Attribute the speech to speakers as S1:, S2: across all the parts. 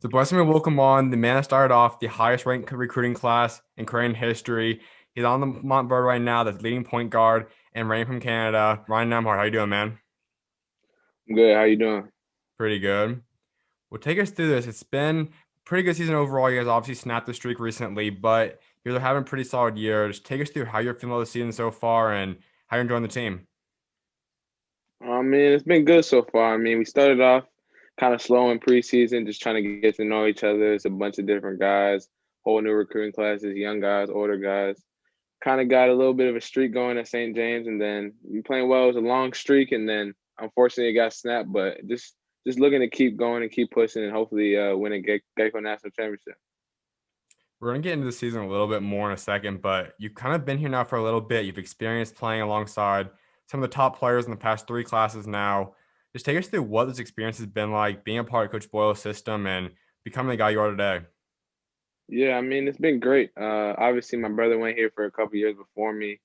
S1: It's a blessing to welcome on the man that started off the highest ranked recruiting class in Creighton history. He's on the Montverde right now, that's leading point guard and reigning from Canada. Ryan Nembhard, how you doing, man?
S2: I'm good. How you doing?
S1: Pretty good. Well, take us through this. It's been a pretty good season overall. You guys obviously snapped the streak recently, but you're having a pretty solid year. Just take us through how you're feeling about the season so far and how you're enjoying the team.
S2: I mean, it's been good so far. I mean, we started off kind of slow in preseason, just trying to get to know each other. It's a bunch of different guys, whole new recruiting classes, young guys, older guys. Kind of got a little bit of a streak going at St. James, and then we playing well. It was a long streak, and then unfortunately it got snapped. But just looking to keep going and keep pushing, and hopefully win a Geico National Championship.
S1: We're going to get into the season a little bit more in a second, but you've kind of been here now for a little bit. You've experienced playing alongside some of the top players in the past three classes now. Just take us through what this experience has been like being a part of Coach Boyle's system and becoming the guy you are today.
S2: Yeah, I mean, it's been great. Obviously, my brother went here for a couple years before me.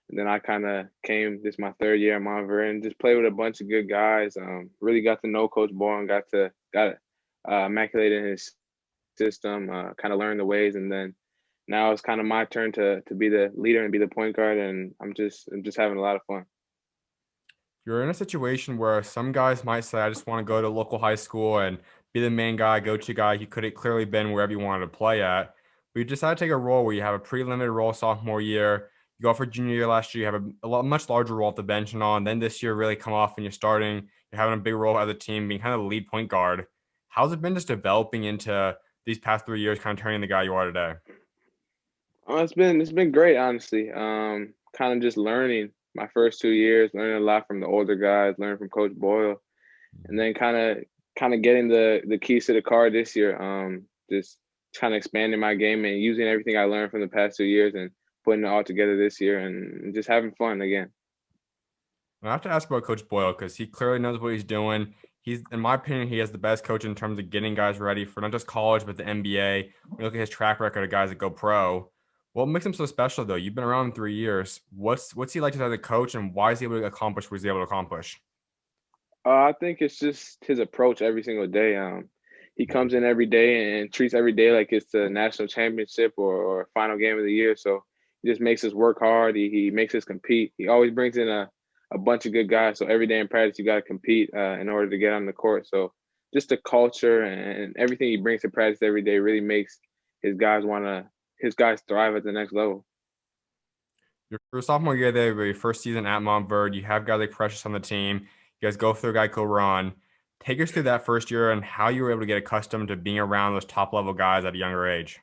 S2: And then I kind of came, this is my third year at Montverde, and just played with a bunch of good guys. Really got to know Coach Boyle and got immaculated in his system, kind of learned the ways. And then now it's kind of my turn to be the leader and be the point guard. And I'm just having a lot of fun.
S1: You're in a situation where some guys might say, I just want to go to local high school and be the main guy, go-to guy. You could have clearly been wherever you wanted to play at. But you decided to take a role where you have a pretty limited role sophomore year. You go for junior year last year, you have much larger role at the bench and on. Then this year really come off and you're starting, you're having a big role as a team, being kind of the lead point guard. How's it been just developing into these past 3 years, kind of turning the guy you are today?
S2: It's been great, honestly. Kind of just learning my first 2 years, learning a lot from the older guys, learning from Coach Boyle, and then kind of getting the keys to the car this year. Just kind of expanding my game and using everything I learned from the past 2 years and putting it all together this year and just having fun again.
S1: I have to ask about Coach Boyle because he clearly knows what he's doing. He's, in my opinion, he has the best coach in terms of getting guys ready for not just college, but the NBA. When you look at his track record of guys that go pro, what makes him so special, though? You've been around him 3 years. What's he like as a coach, and why is he able to accomplish what he's able to accomplish?
S2: I think it's just his approach every single day. He comes in every day and treats every day like it's the national championship or final game of the year. So he just makes us work hard. He makes us compete. He always brings in a bunch of good guys. So every day in practice, you got to compete in order to get on the court. So just the culture and everything he brings to practice every day really makes his guys thrive at the next level.
S1: Your sophomore year there, your first season at Montverde, you have guys like Precious on the team. You guys go through a Geico run. Take us through that first year and how you were able to get accustomed to being around those top level guys at a younger age.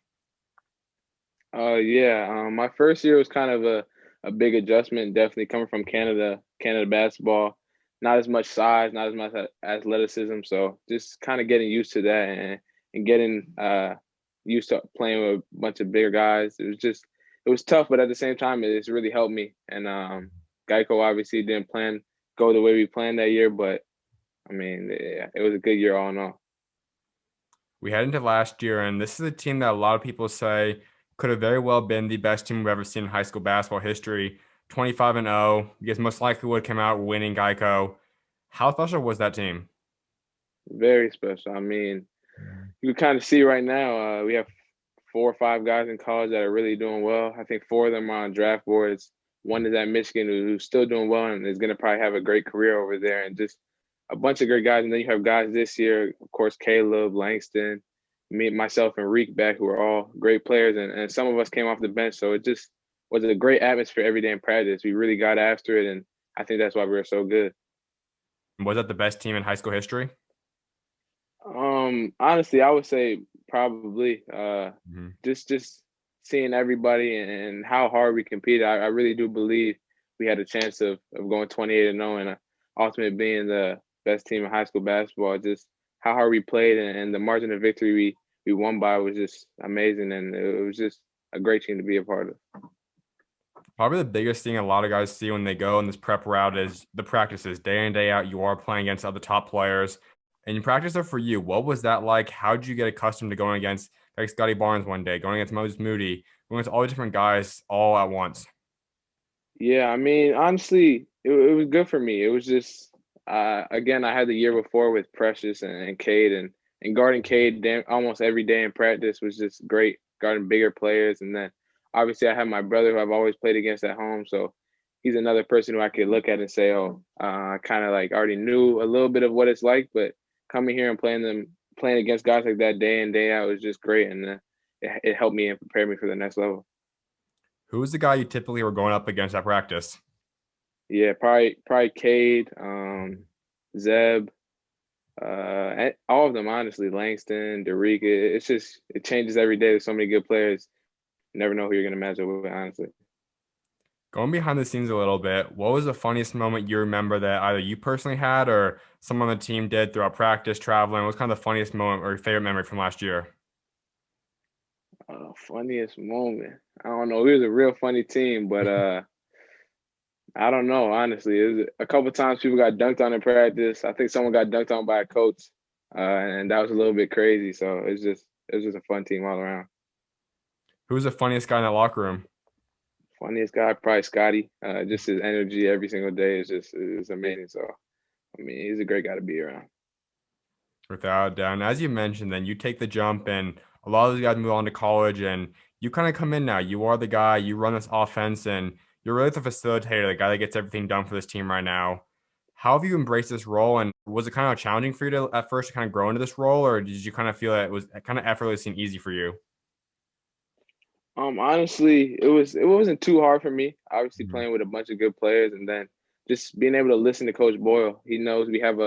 S2: Yeah. My first year was kind of a big adjustment, definitely coming from Canada basketball. Not as much size, not as much athleticism. So just kind of getting used to that and getting used to playing with a bunch of bigger guys. It was tough, but at the same time, it's really helped me. And Geico obviously didn't plan go the way we planned that year, but I mean, yeah, it was a good year all in all.
S1: We head into last year, and this is a team that a lot of people say could have very well been the best team we've ever seen in high school basketball history. 25 and 0. You guys most likely would have come out winning Geico. How special was that team?
S2: Very special. I mean, you can kind of see right now, we have 4 or 5 guys in college that are really doing well. I think 4 of them are on draft boards. One is at Michigan who's still doing well and is going to probably have a great career over there. And just a bunch of great guys. And then you have guys this year, of course, Caleb, Langston, me, myself, and Reek back, who are all great players. And some of us came off the bench. So it just was a great atmosphere every day in practice. We really got after it. And I think that's why we were so good.
S1: Was that the best team in high school history?
S2: Honestly, I would say probably
S1: Mhm.
S2: just seeing everybody and how hard we competed. I really do believe we had a chance of going 28 and 0 and ultimately being the best team in high school basketball. Just how hard we played and the margin of victory we won by was just amazing, and it was just a great team to be a part of.
S1: Probably the biggest thing a lot of guys see when they go in this prep route is the practices. Day in, day out, you are playing against other top players. And you practice it for you. What was that like? How did you get accustomed to going against like Scotty Barnes one day, going against Moses Moody, going against all these different guys all at once?
S2: Yeah, I mean, honestly, it was good for me. It was just again, I had the year before with Precious and Cade, and guarding Cade almost every day in practice was just great. Guarding bigger players, and then obviously I have my brother who I've always played against at home, so he's another person who I could look at and say, oh, I kind of like already knew a little bit of what it's like, but coming here and playing against guys like that day in day out was just great, and it helped me and prepared me for the next level.
S1: Who was the guy you typically were going up against at practice?
S2: Yeah, probably Cade, Zeb, all of them honestly. Langston, Derek. It's just it changes every day. There's so many good players. You never know who you're gonna match up with, honestly.
S1: Going behind the scenes a little bit, what was the funniest moment you remember that either you personally had or someone on the team did throughout practice, traveling? What was kind of the funniest moment or your favorite memory from last year?
S2: Funniest moment. I don't know. We was a real funny team, but I don't know. Honestly, it was a couple times people got dunked on in practice. I think someone got dunked on by a coach, and that was a little bit crazy. So it was just a fun team all around.
S1: Who was the funniest guy in that locker room?
S2: Funniest guy, probably Scotty. Just his energy every single day is amazing. So I mean, he's a great guy to be around.
S1: Without a doubt. And as you mentioned, then you take the jump, and a lot of those guys move on to college, and you kind of come in now. You are the guy, you run this offense, and you're really the facilitator, the guy that gets everything done for this team right now. How have you embraced this role? And was it kind of challenging for you to at first to kind of grow into this role, or did you kind of feel that it was kind of effortless and easy for you?
S2: Honestly, it wasn't too hard for me. Obviously,
S1: Mhm.
S2: playing with a bunch of good players, and then just being able to listen to Coach Boyle. He knows we have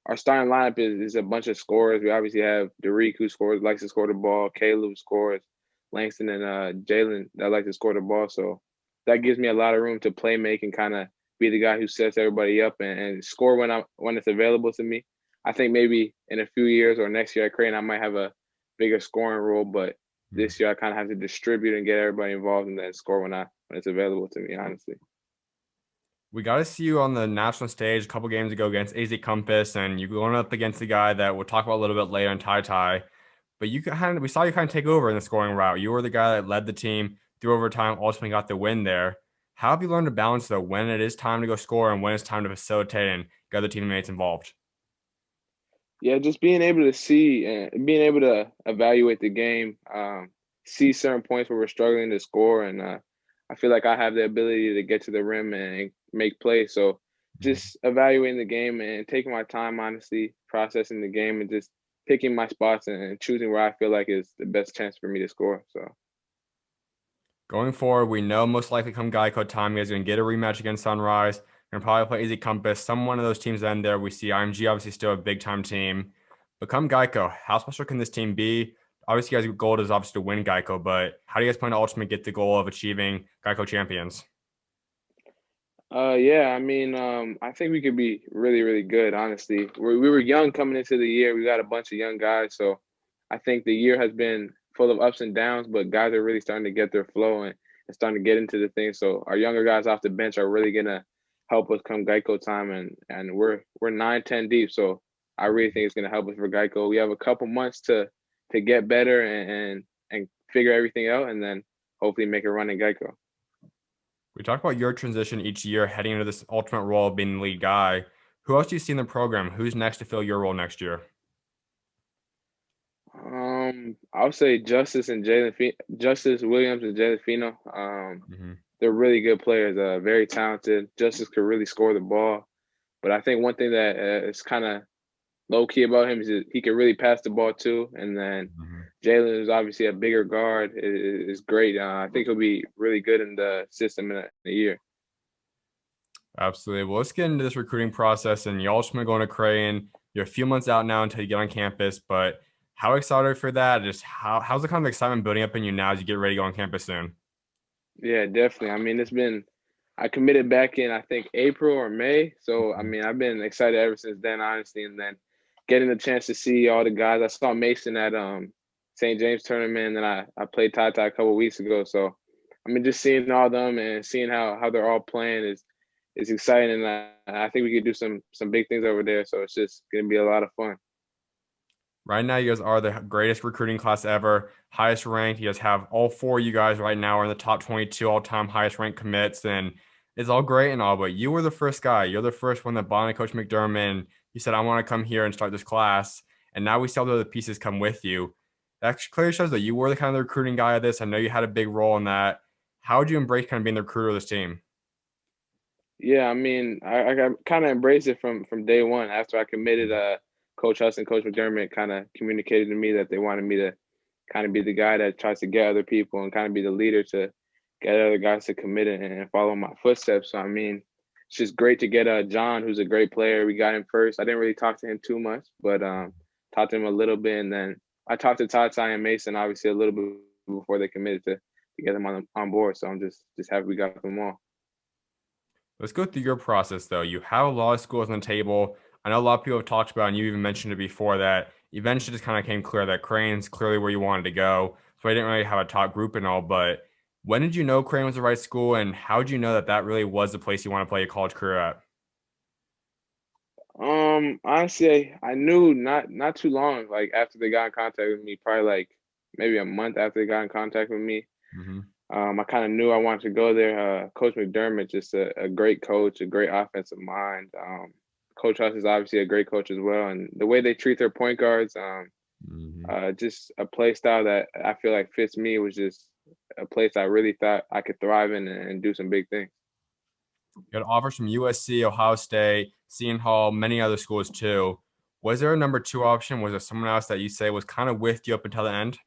S2: our starting lineup is a bunch of scorers. We obviously have Derek who scores, likes to score the ball. Caleb who scores, Langston and Jalen that like to score the ball. So that gives me a lot of room to play make and kind of be the guy who sets everybody up and score when it's available to me. I think maybe in a few years or next year at Creighton I might have a bigger scoring role, but this year I kind of have to distribute and get everybody involved and then score when it's available to me. Honestly.
S1: We got to see you on the national stage a couple games ago against AZ Compass, and you going up against the guy that we'll talk about a little bit later in TyTy. But we saw you kind of take over in the scoring route. You were the guy that led the team through overtime, ultimately got the win there. How have you learned to balance though when it is time to go score and when it's time to facilitate and get other teammates involved?
S2: Yeah, just being able to see and being able to evaluate the game, see certain points where we're struggling to score, and I feel like I have the ability to get to the rim and make plays. So just evaluating the game and taking my time, honestly, processing the game and just picking my spots and choosing where I feel like is the best chance for me to score. So
S1: Going forward, we know most likely come Geico time, you guys are going to get a rematch against Sunrise. You're going to probably play Easy Compass. Some one of those teams end there. We see IMG obviously still a big time team. But come Geico, how special can this team be? Obviously, you guys' goal is obviously to win Geico, but how do you guys plan to ultimately get the goal of achieving Geico champions?
S2: yeah, I mean, I think we could be really, really good. Honestly, we were young coming into the year. We got a bunch of young guys, so I think the year has been full of ups and downs. But guys are really starting to get their flow and starting to get into the thing. So our younger guys off the bench are really gonna help us come Geico time, and we're 9, 10 deep. So I really think it's gonna help us for Geico. We have a couple months to get better and figure everything out, and then hopefully make a run in Geico.
S1: We talk about your transition each year heading into this ultimate role of being the lead guy. Who else do you see in the program? Who's next to fill your role next year?
S2: I'll say Justice Williams and Jalen Fino.
S1: Mhm.
S2: They're really good players. Very talented. Justice could really score the ball, but I think one thing that is kind of low key about him is that he can really pass the ball too. And then
S1: Mhm.
S2: Jalen is obviously a bigger guard. Is great. I think he'll be really good in the system in a year.
S1: Absolutely. Well, let's get into this recruiting process. And y'all just going to go into Creighton. You're a few months out now until you get on campus, but how excited are you for that? Just how's the kind of excitement building up in you now as you get ready to go on campus soon?
S2: Yeah, definitely. I mean, I committed back in I think April or May. So I mean, I've been excited ever since then, honestly. And then getting the chance to see all the guys. I saw Mason at St. James tournament, and then I played TyTy a couple of weeks ago. So I mean, just seeing all of them and seeing how they're all playing is exciting. And I think we could do some big things over there. So it's just gonna be a lot of fun.
S1: Right now, you guys are the greatest recruiting class ever, highest ranked. You guys have all four of you guys right now are in the top 22 all-time highest ranked commits, and it's all great and all, but you were the first guy. You're the first one that bonded Coach McDermott, and he said, I want to come here and start this class. and now we see all the other pieces come with you. That clearly shows that you were the kind of the recruiting guy of this. I know you had a big role in that. How would you embrace kind of being the recruiter of this team?
S2: Yeah, I mean, I kind of embraced it from day one. After I committed, Coach Huss and Coach McDermott kind of communicated to me that they wanted me to kind of be the guy that tries to get other people and kind of be the leader to get other guys to commit and follow my footsteps. So I mean, it's just great to get John, who's a great player. We got him first. I didn't really talk to him too much, but talked to him a little bit, and then I talked to TyTy and Mason obviously a little bit before they committed to get them on board. So I'm just happy we got them all.
S1: Let's go through your process, though. You have a lot of schools on the table. I know a lot of people have talked about, and you even mentioned it before, that eventually just kind of came clear that Creighton's clearly where you wanted to go. So I didn't really have a top group and all, but when did you know Creighton was the right school, and how did you know that that really was the place you want to play your college career at?
S2: Honestly, I knew not too long, like after they got in contact with me, probably like maybe a month after they got in contact with me.
S1: Mm-hmm.
S2: I kind of knew I wanted to go there. Coach McDermott, just a great coach, a great offensive mind. Coach Huss is obviously a great coach as well, and the way they treat their point guards,
S1: Mm-hmm.
S2: just a play style that I feel like fits me was just a place I really thought I could thrive in and do some big things.
S1: You had offers from USC, Ohio State, Seton Hall, many other schools too. Was there a number two option? Was there someone else that you say was kind of with you up until the end?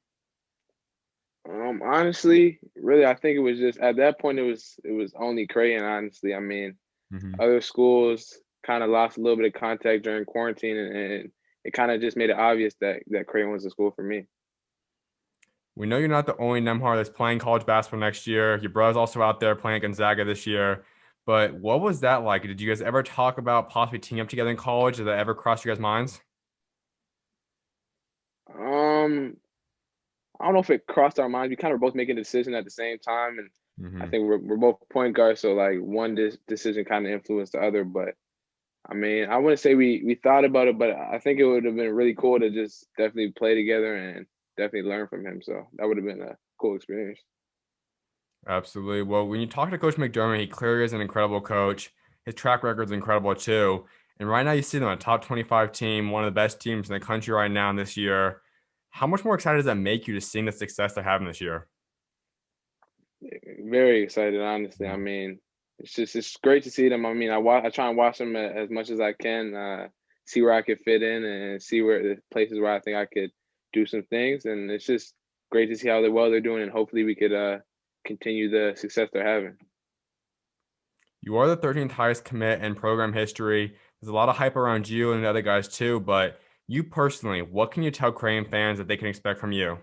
S2: Honestly, really, I think it was just at that point it was only Creighton. Honestly, I mean,
S1: Mm-hmm.
S2: other schools kind of lost a little bit of contact during quarantine, and it kind of just made it obvious that Creighton was the school for me.
S1: We know you're not the only Nembhard that's playing college basketball next year. Your brother's also out there playing at Gonzaga this year. But what was that like? Did you guys ever talk about possibly teaming up together in college? Did that ever cross your guys' minds?
S2: Um, I don't know if it crossed our minds. We kind of were both making a decision at the same time, and I
S1: Mm-hmm.
S2: think we're both point guards, so like one decision kind of influenced the other. But I mean, I wouldn't say we thought about it, but I think it would have been really cool to just definitely play together and definitely learn from him. So that would have been a cool experience.
S1: Absolutely. Well, when you talk to Coach McDermott, he clearly is an incredible coach. His track record is incredible too. And right now, you see them on a top 25 team, one of the best teams in the country right now this year. How much more excited does that make you to seeing the success they're having this year?
S2: Very excited, honestly. I mean, it's great to see them. I mean, I try and watch them as much as I can, see where I could fit in and see where the places where I think I could do some things. And it's just great to see how they're doing, and hopefully we could continue the success they're having.
S1: You are the 13th highest commit in program history. There's a lot of hype around you and the other guys too, but you personally, what can you tell Creighton fans that they can expect from you?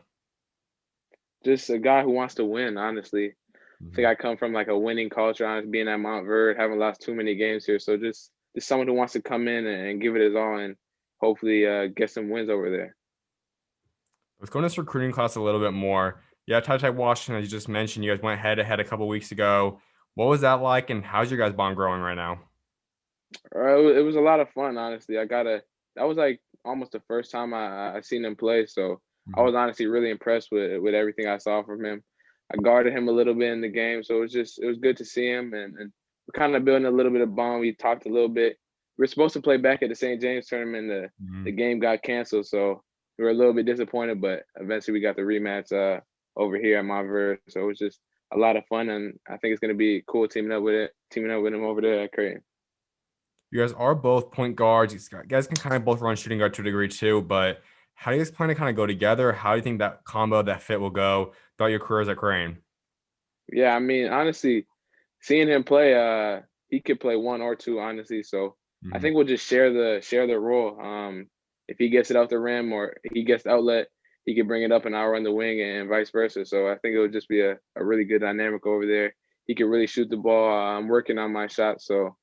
S2: Just a guy who wants to win, honestly. I
S1: Mhm.
S2: think I come from like a winning culture, honestly, being at Montverde, haven't lost too many games here. So just someone who wants to come in and give it his all and hopefully get some wins over there.
S1: Let's go into this recruiting class a little bit more. Yeah, TyTy Washington, as you just mentioned, you guys went head to head a couple weeks ago. What was that like, and how's your guys' bond growing right now?
S2: It was a lot of fun, honestly. That was like almost the first time I seen him play, so I
S1: Mhm.
S2: was honestly really impressed with everything I saw from him. I guarded him a little bit in the game, so it was good to see him, and we're kind of building a little bit of bond. We talked a little bit. We were supposed to play back at the St. James tournament. The
S1: Mhm.
S2: game got canceled, so we were a little bit disappointed, but eventually we got the rematch over here at Montverde. So it was just a lot of fun, and I think it's gonna be cool teaming up with him over there at Creighton.
S1: You guys are both point guards. You guys can kind of both run shooting guard to a degree too, but how do you guys plan to kind of go together? How do you think that combo, that fit will go throughout your careers at Creighton?
S2: Yeah, I mean, honestly, seeing him play, he could play one or two, honestly. So I
S1: Mhm.
S2: think we'll just share the role. If he gets it out the rim or he gets the outlet, he can bring it up and I'll run the wing and vice versa. So I think it would just be a really good dynamic over there. He can really shoot the ball. I'm working on my shot, so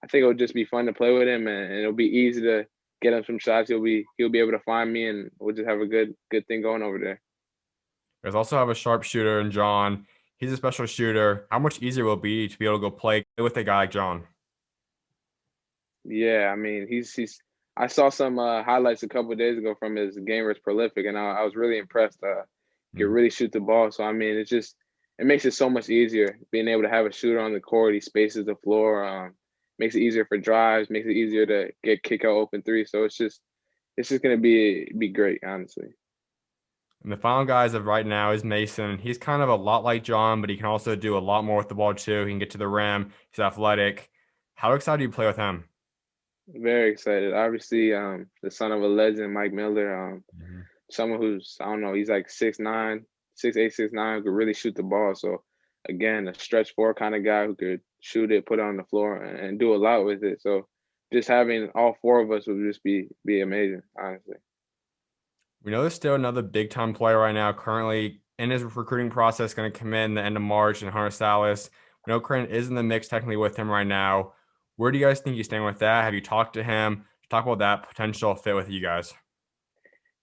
S2: I think it would just be fun to play with him, and it'll be easy to get him some shots. He'll be able to find me, and we'll just have a good thing going over there.
S1: You guys also have a sharpshooter in John. He's a special shooter. How much easier will it be to be able to go play with a guy like John?
S2: Yeah, I mean, he's. I saw some highlights a couple of days ago from his game versus Prolific, and I was really impressed. He can
S1: Mhm.
S2: really shoot the ball. So I mean, it makes it so much easier being able to have a shooter on the court. He spaces the floor. Makes it easier for drives. Makes it easier to get kick out open three. So it's just gonna be great, honestly.
S1: And the final guy as of right now is Mason. He's kind of a lot like John, but he can also do a lot more with the ball too. He can get to the rim. He's athletic. How excited do you play with him?
S2: Very excited. Obviously, the son of a legend, Mike Miller.
S1: Mhm.
S2: Someone who's, I don't know, he's like 6'9", 6'8", 6'9", could really shoot the ball. So again, a stretch four kind of guy who could shoot it, put it on the floor, and do a lot with it. So just having all four of us would just be amazing, honestly.
S1: We know there's still another big time player right now, currently in his recruiting process, going to come in the end of March, and Hunter Salas. We know Creighton is in the mix technically with him right now. Where do you guys think he's staying with that? Have you talked to him? Talk about that potential fit with you guys.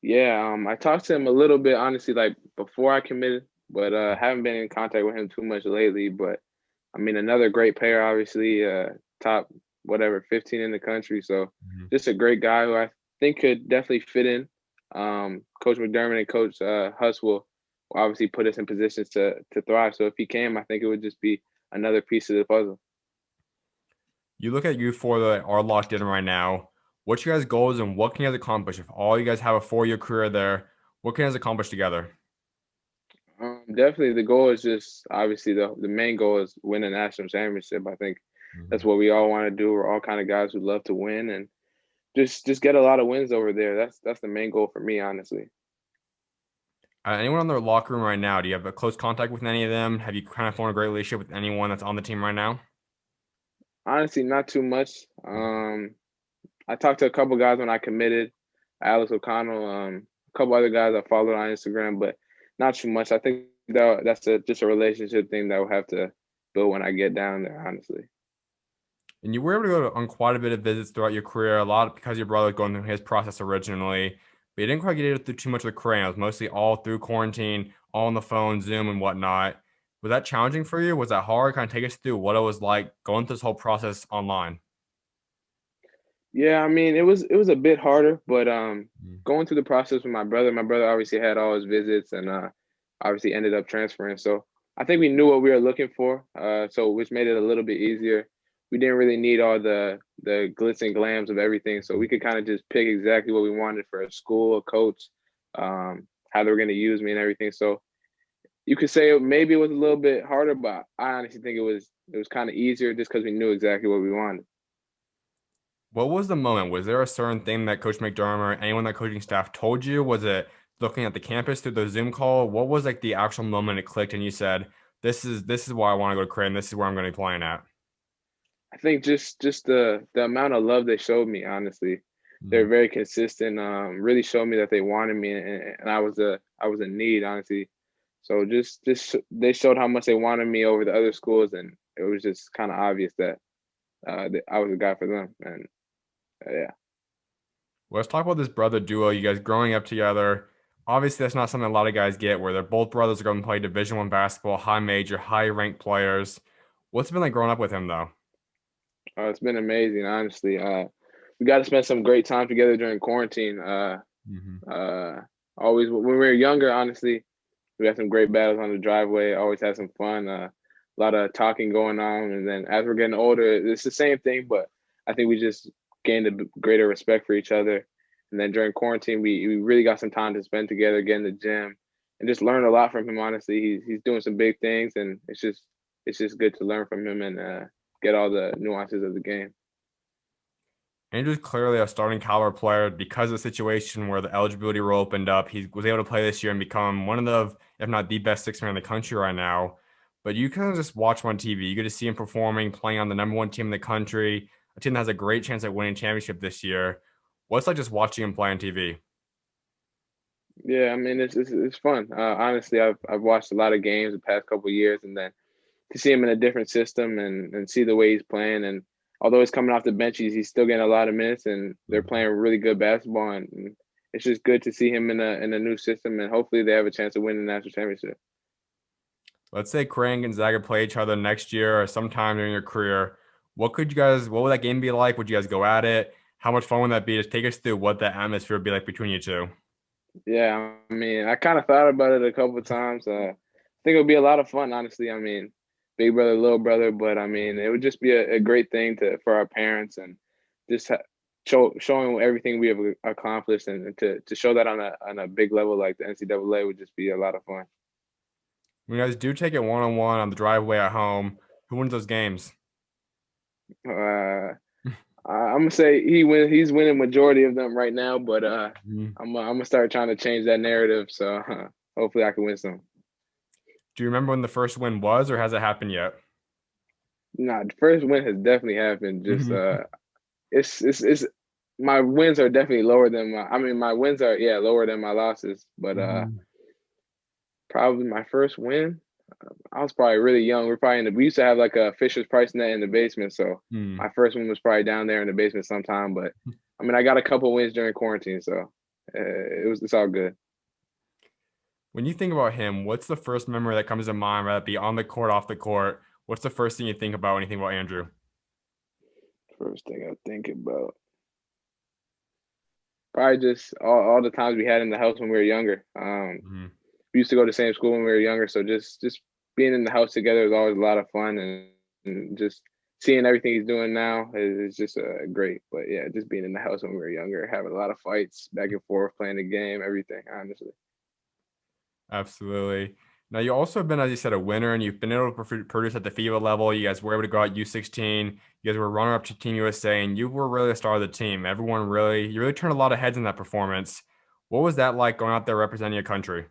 S2: Yeah, I talked to him a little bit, honestly, like before I committed, but haven't been in contact with him too much lately. But I mean, another great player, obviously, top whatever 15 in the country. So
S1: Mhm.
S2: just a great guy who I think could definitely fit in. Coach McDermott and Coach Huss will obviously put us in positions to thrive. So if he came, I think it would just be another piece of the puzzle.
S1: You look at you four that are locked in right now. What's your guys' goals and what can you guys accomplish? If all you guys have a 4-year career there, what can you guys accomplish together?
S2: Definitely, the goal is just obviously the main goal is win a national championship. I think that's
S1: Mhm.
S2: what we all want to do. We're all kind of guys who love to win and just get a lot of wins over there. That's the main goal for me, honestly.
S1: Anyone on their locker room right now? Do you have a close contact with any of them? Have you kind of formed a great relationship with anyone that's on the team right now?
S2: Honestly, not too much. I talked to a couple guys when I committed, Alex O'Connell, a couple other guys I followed on Instagram, but not too much. I think that's just a relationship thing that we'll have to build when I get down there, honestly.
S1: And you were able to go on quite a bit of visits throughout your career, a lot because your brother was going through his process originally, but you didn't quite get it through too much with Creighton. It was mostly all through quarantine, all on the phone, Zoom, and whatnot. Was that challenging for you? Was that hard? Kind of take us through what it was like going through this whole process online.
S2: Yeah, I mean, it was a bit harder, but
S1: Mhm.
S2: going through the process with my brother obviously had all his visits and obviously ended up transferring. So I think we knew what we were looking for, so which made it a little bit easier. We didn't really need all the glitz and glams of everything, so we could kind of just pick exactly what we wanted for a school, a coach, how they were going to use me and everything. So you could say maybe it was a little bit harder, but I honestly think it was kind of easier just because we knew exactly what we wanted.
S1: What was the moment? Was there a certain thing that Coach McDermott or anyone on that coaching staff told you? Was it looking at the campus through the Zoom call? What was like the actual moment it clicked and you said, this is why I want to go to Creighton. This is where I'm going to be playing at.
S2: I think just the amount of love they showed me, honestly, they're
S1: Mhm.
S2: very consistent. Really showed me that they wanted me, and I was in need, honestly. So just they showed how much they wanted me over the other schools, and it was just kind of obvious that I was a guy for them. And yeah,
S1: Let's talk about this brother duo. You guys growing up together. Obviously, that's not something a lot of guys get where they're both brothers are going to play Division 1 basketball, high major, high ranked players. What's it been like growing up with him though?
S2: it's been amazing, honestly. We got to spend some great time together during quarantine.
S1: Hmm.
S2: Uh, always when we were younger, honestly, we had some great battles on the driveway. Always had some fun. A lot of talking going on, and then as we're getting older, it's the same thing. But I think we just gained a greater respect for each other. And then during quarantine, we really got some time to spend together, get in the gym, and just learn a lot from him. Honestly, he's doing some big things, and it's just good to learn from him and get all the nuances of the game.
S1: Andrew's clearly a starting caliber player because of the situation where the eligibility rule opened up. He was able to play this year and become one of the, if not the best six man in the country right now. But you kind of just watch him on TV. You get to see him performing, playing on the #1 team in the country, a team that has a great chance at winning championship this year. What's it like just watching him play on TV?
S2: Yeah, I mean it's fun. Honestly, I've watched a lot of games the past couple of years, and then to see him in a different system and see the way he's playing. And although he's coming off the bench, he's still getting a lot of minutes, and they're playing really good basketball. And it's just good to see him in a new system, and hopefully they have a chance to win the national championship.
S1: Let's say Creighton and Gonzaga play each other next year or sometime during your career. What would that game be like? Would you guys go at it? How much fun would that be? Just take us through what that atmosphere would be like between you two.
S2: Yeah, I mean, I kind of thought about it a couple of times. I think it would be a lot of fun, honestly. I mean, big brother, little brother, but I mean, it would just be a great thing to for our parents and just showing everything we have accomplished, and to show that on a big level like the NCAA would just be a lot of fun.
S1: When you guys do take it one-on-one on the driveway at home, who wins those games?
S2: Uh, I'm gonna say he's winning majority of them right now, but I'm gonna start trying to change that narrative. So hopefully I can win some.
S1: Do you remember when the first win was, or has it happened yet?
S2: Nah, the first win has definitely happened. Just it's my wins are definitely lower than my wins are lower than my losses, but probably my first win. I was probably really young. We used to have like a Fisher's Price net in the basement, so my first one was probably down there in the basement sometime. But I mean, I got a couple wins during quarantine, so it's all good.
S1: When you think about him, what's the first memory that comes to mind, whether it be on the court, off the court? What's the first thing you think about when you think about Andrew?
S2: First thing I think about, probably just all the times we had in the house when we were younger. We used to go to the same school when we were younger, so just being in the house together is always a lot of fun, and just seeing everything he's doing now is just great. But yeah, just being in the house when we were younger, having a lot of fights back and forth, playing the game, everything. Honestly.
S1: Absolutely. Now, you also have been, as you said, a winner, and you've been able to produce at the FIBA level. You guys were able to go out U16. You guys were runner-up to Team USA, and you were really the star of the team. You really turned a lot of heads in that performance. What was that like going out there representing your country?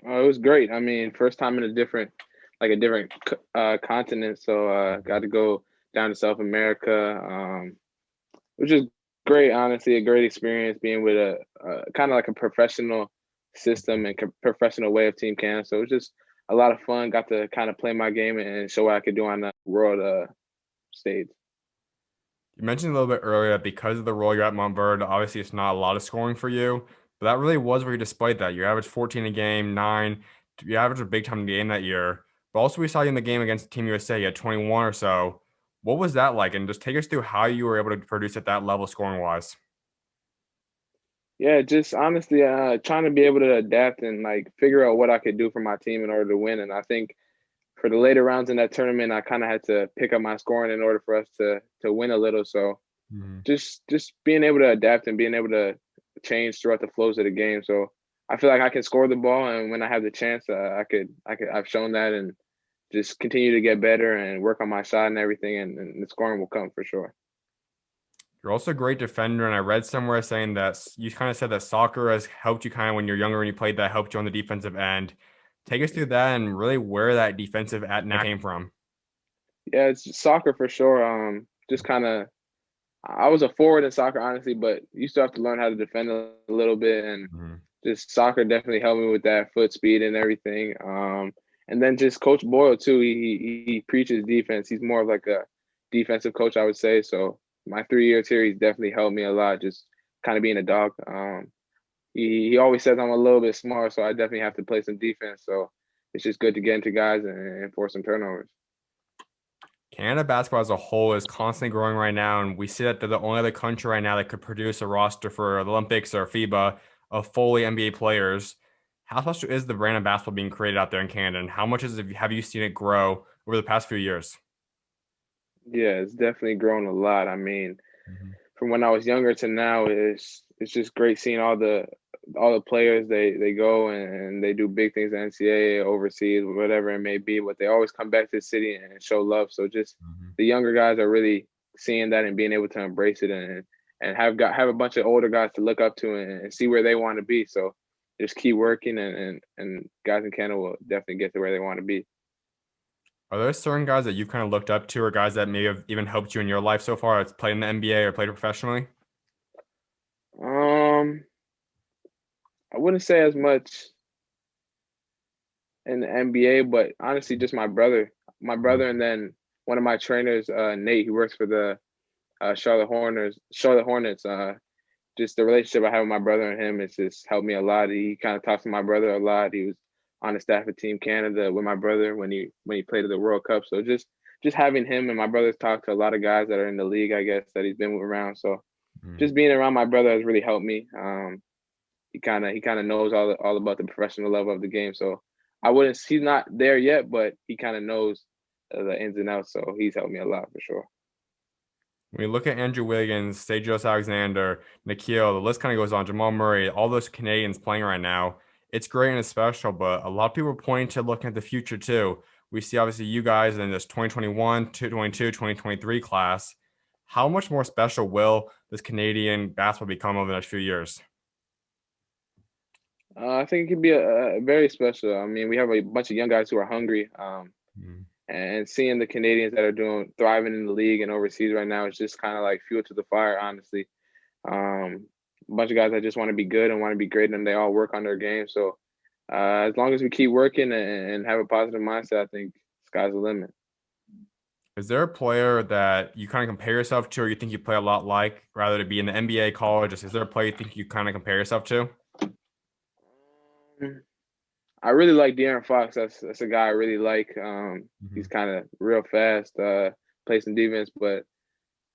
S2: It was great. I mean, first time in a different continent, so got to go down to South America, which is great. Honestly, a great experience being with a kind of like a professional system and professional way of Team Canada. So it was just a lot of fun. Got to kind of play my game and show what I could do on the world stage.
S1: You mentioned a little bit earlier that because of the role you're at Montverde, obviously it's not a lot of scoring for you, but that really was where you displayed that. You averaged 14 a game, 9. You averaged a big time game that year. But also we saw you in the game against Team USA. You had 21 or so. What was that like? And just take us through how you were able to produce at that level scoring wise.
S2: Yeah, just honestly, trying to be able to adapt and like figure out what I could do for my team in order to win. And I think for the later rounds in that tournament, I kind of had to pick up my scoring in order for us to win a little. So just being able to adapt and being able to change throughout the flows of the game. So I feel like I can score the ball, and when I have the chance, I've shown that, and just continue to get better and work on my shot and everything, and the scoring will come for sure.
S1: You're also a great defender, and I read somewhere saying that you kind of said that soccer has helped you kind of when you're younger, when you played that, helped you on the defensive end. Take us through that and really where that defensive at net came from.
S2: Yeah, it's soccer for sure. Just kind of, I was a forward in soccer, honestly, but you still have to learn how to defend a little bit, and just soccer definitely helped me with that foot speed and everything. And then just Coach Boyle too. He preaches defense. He's more of like a defensive coach, I would say. So my 3 years here, he's definitely helped me a lot. Just kind of being a dog. He always says I'm a little bit smart, so I definitely have to play some defense. So it's just good to get into guys and force some turnovers.
S1: Canada basketball as a whole is constantly growing right now, and we see that they're the only other country right now that could produce a roster for the Olympics or FIBA of fully NBA players. How special is the brand of basketball being created out there in Canada, and how much have you seen it grow over the past few years?
S2: Yeah, it's definitely grown a lot. I mean, from when I was younger to now, it's just great seeing all the players. They go and they do big things in NCAA, overseas, whatever it may be, but they always come back to the city and show love. So just the younger guys are really seeing that and being able to embrace it, and have a bunch of older guys to look up to and see where they want to be. So just keep working, and guys in Canada will definitely get to where they want to be.
S1: Are there certain guys that you've kind of looked up to, or guys that may have even helped you in your life so far, that's played in the NBA or played professionally?
S2: Um, I wouldn't say as much in the NBA, but honestly, just my brother. My brother, and then one of my trainers, Nate. He works for the Charlotte Hornets. Charlotte Hornets. Just the relationship I have with my brother and him has just helped me a lot. He kind of talks to my brother a lot. He was on the staff of Team Canada with my brother when he played at the World Cup. So just having him and my brother's talk to a lot of guys that are in the league, I guess, that he's been around. So just being around my brother has really helped me. He kind of knows all about the professional level of the game. So I wouldn't. He's not there yet, but he kind of knows the ins and outs. So he's helped me a lot for sure.
S1: When we look at Andrew Wiggins, Stadios Alexander, Nikhil, the list kind of goes on, Jamal Murray, all those Canadians playing right now, it's great and it's special, but a lot of people are pointing to looking at the future too. We see obviously you guys in this 2021, 2022, 2023 class. How much more special will this Canadian basketball become over the next few years?
S2: I think it could be a very special. I mean, we have a bunch of young guys who are hungry,
S1: Mm.
S2: and seeing the Canadians that are doing thriving in the league and overseas right now is just kind of like fuel to the fire, honestly. A bunch of guys that just want to be good and want to be great, and they all work on their game. So as long as we keep working and have a positive mindset, I think sky's the limit.
S1: Is there a player that you kind of compare yourself to or you think you play a lot like, rather to be in the NBA, college? Is there a player you think you kind of compare yourself to?
S2: Mm, I really like De'Aaron Fox. That's a guy I really like. He's
S1: Mhm.
S2: kind of real fast, plays some defense, but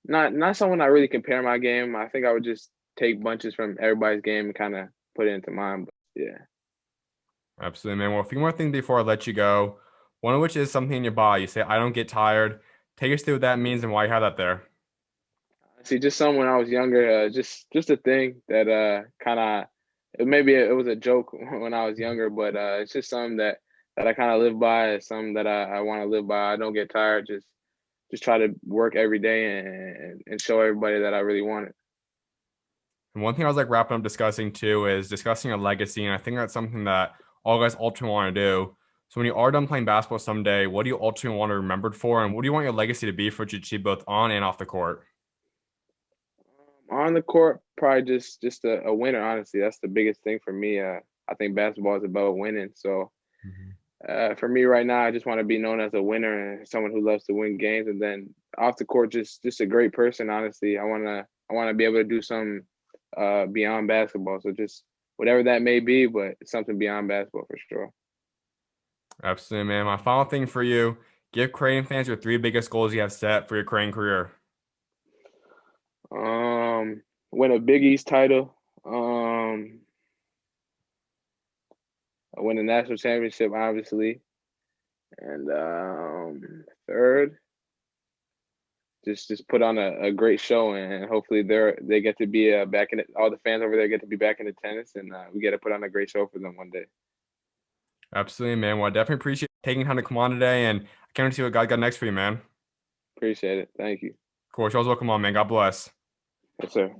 S2: not someone I really compare my game. I think I would just take bunches from everybody's game and kind of put it into mine. But yeah.
S1: Absolutely, man. Well, a few more things before I let you go. One of which is something in your body. You say, I don't get tired. Take us through what that means and why you have that there.
S2: See, just some when I was younger, just a thing that kind of maybe it was a joke when I was younger, but it's just something that I kind of live by. It's something that I want to live by. I don't get tired. Just try to work every day and show everybody that I really want it.
S1: And one thing I was like wrapping up discussing too is discussing a legacy. And I think that's something that all guys ultimately want to do. So when you are done playing basketball someday, what do you ultimately want to be remembered for? And what do you want your legacy to be for what you achieve both on and off the court?
S2: On the court, probably just a winner. Honestly, that's the biggest thing for me. I think basketball is about winning. So
S1: Mhm.
S2: for me right now, I just want to be known as a winner and someone who loves to win games. And then off the court, just a great person. Honestly, I wanna be able to do something beyond basketball. So just whatever that may be, but something beyond basketball for sure.
S1: Absolutely, man. My final thing for you, give Creighton fans your three biggest goals you have set for your Creighton career.
S2: Um, win a Big East title. Win a national championship, obviously, and third, just put on a great show, and hopefully they get to be back in it. All the fans over there get to be back in attendance, and we get to put on a great show for them one day.
S1: Absolutely, man. Well, I definitely appreciate taking time to come on today, and I can't wait to see what God got next for you, man.
S2: Appreciate it. Thank you.
S1: Of course, you always welcome on, man. God bless.
S2: Yes, sir.